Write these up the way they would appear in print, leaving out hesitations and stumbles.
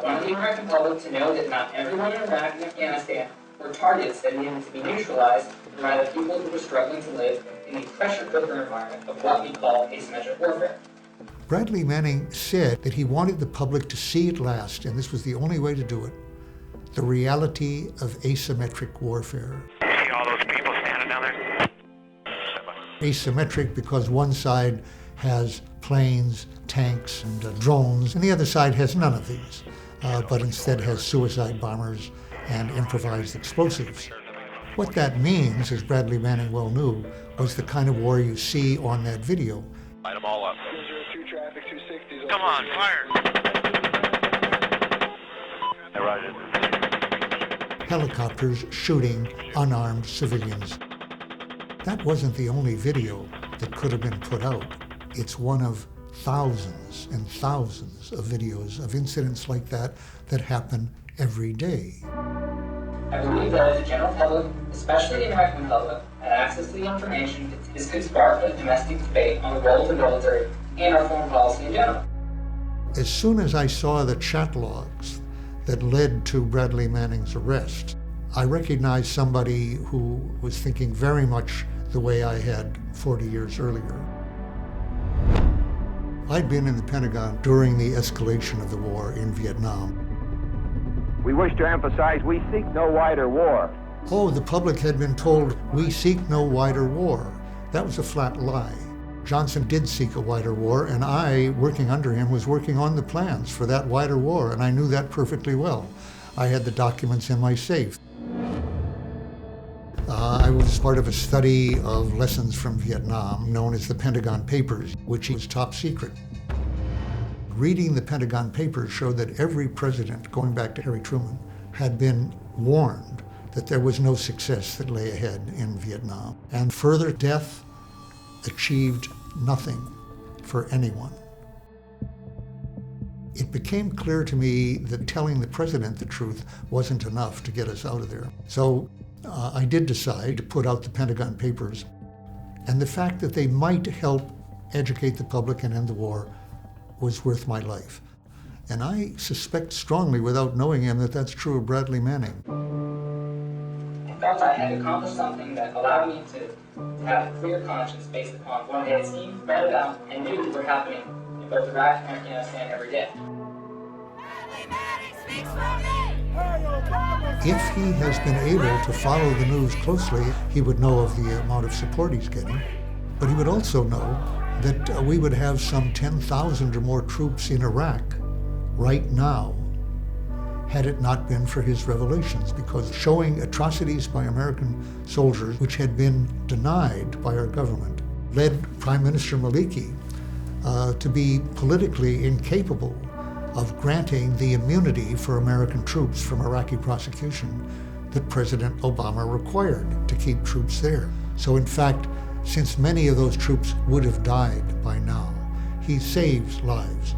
wanted the American public to know that not everyone in Iraq and Afghanistan were targets that needed to be neutralized, and rather people who were struggling to live in the pressure cooker environment of what we call asymmetric warfare. Bradley Manning said that he wanted the public to see at last, and this was the only way to do it, the reality of asymmetric warfare. See all those people standing down there? Asymmetric because one side has planes, tanks, and drones, and the other side has none of these, but instead has suicide bombers and improvised explosives. What that means, as Bradley Manning well knew, was the kind of war you see on that video. Light them all up. Come on, fire! Helicopters shooting unarmed civilians. That wasn't the only video that could have been put out. It's one of thousands and thousands of videos of incidents like that that happen every day. I believe that if the general public, especially the American public, had access to the information, this could spark a domestic debate on the role of the military and our foreign policy in general. As soon as I saw the chat logs that led to Bradley Manning's arrest, I recognized somebody who was thinking very much the way I had 40 years earlier. I'd been in the Pentagon during the escalation of the war in Vietnam. We wish to emphasize we seek no wider war. Oh, the public had been told, we seek no wider war. That was a flat lie. Johnson did seek a wider war, and I, working under him, was working on the plans for that wider war, and I knew that perfectly well. I had the documents in my safe. I was part of a study of lessons from Vietnam known as the Pentagon Papers, which was top secret. Reading the Pentagon Papers showed that every president, going back to Harry Truman, had been warned that there was no success that lay ahead in Vietnam, and further death achieved nothing for anyone. It became clear to me that telling the president the truth wasn't enough to get us out of there. So I did decide to put out the Pentagon Papers, and the fact that they might help educate the public and end the war was worth my life. And I suspect strongly, without knowing him, that that's true of Bradley Manning. I felt I had accomplished something that allowed me to have a clear conscience based upon what I had seen, read about, and knew were happening in both Iraq and Afghanistan every day. Bradley Manning speaks for me! If he has been able to follow the news closely, he would know of the amount of support he's getting, but he would also know that we would have some 10,000 or more troops in Iraq right now had it not been for his revelations, because showing atrocities by American soldiers which had been denied by our government led Prime Minister Maliki to be politically incapable of granting the immunity for American troops from Iraqi prosecution that President Obama required to keep troops there. So in fact, since many of those troops would have died by now, he saves lives,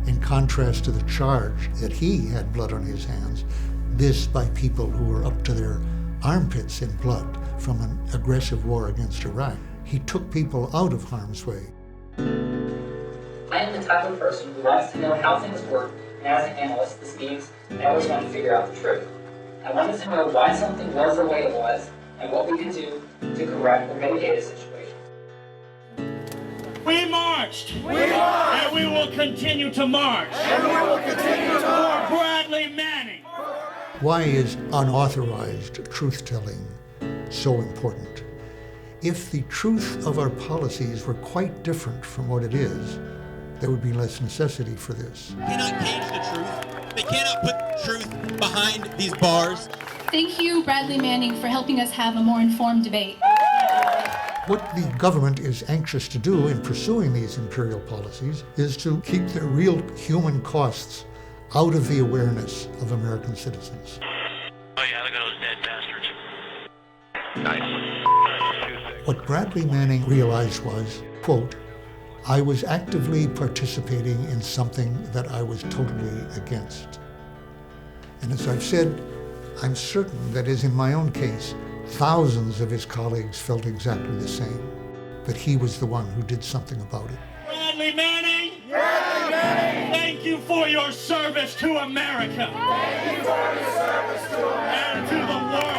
in contrast to the charge that he had blood on his hands, this by people who were up to their armpits in blood from an aggressive war against Iraq. He took people out of harm's way. I am the type of person who likes to know how things work, and as an analyst, this means I always want to figure out the truth. I wanted to know why something was the way it was, and what we could do to correct or mitigate a situation. We marched! And we will continue to march! For Bradley Manning! Why is unauthorized truth-telling so important? If the truth of our policies were quite different from what it is, there would be less necessity for this. They cannot cage the truth. They cannot put truth behind these bars. Thank you, Bradley Manning, for helping us have a more informed debate. What the government is anxious to do in pursuing these imperial policies is to keep the real human costs out of the awareness of American citizens. Oh yeah, look at those dead bastards. Nice. What Bradley Manning realized was, quote, I was actively participating in something that I was totally against. And as I've said, I'm certain that as in my own case, thousands of his colleagues felt exactly the same, but he was the one who did something about it. Bradley Manning! Bradley Manning! Thank you for your service to America. Thank you for your service to America. And to the world.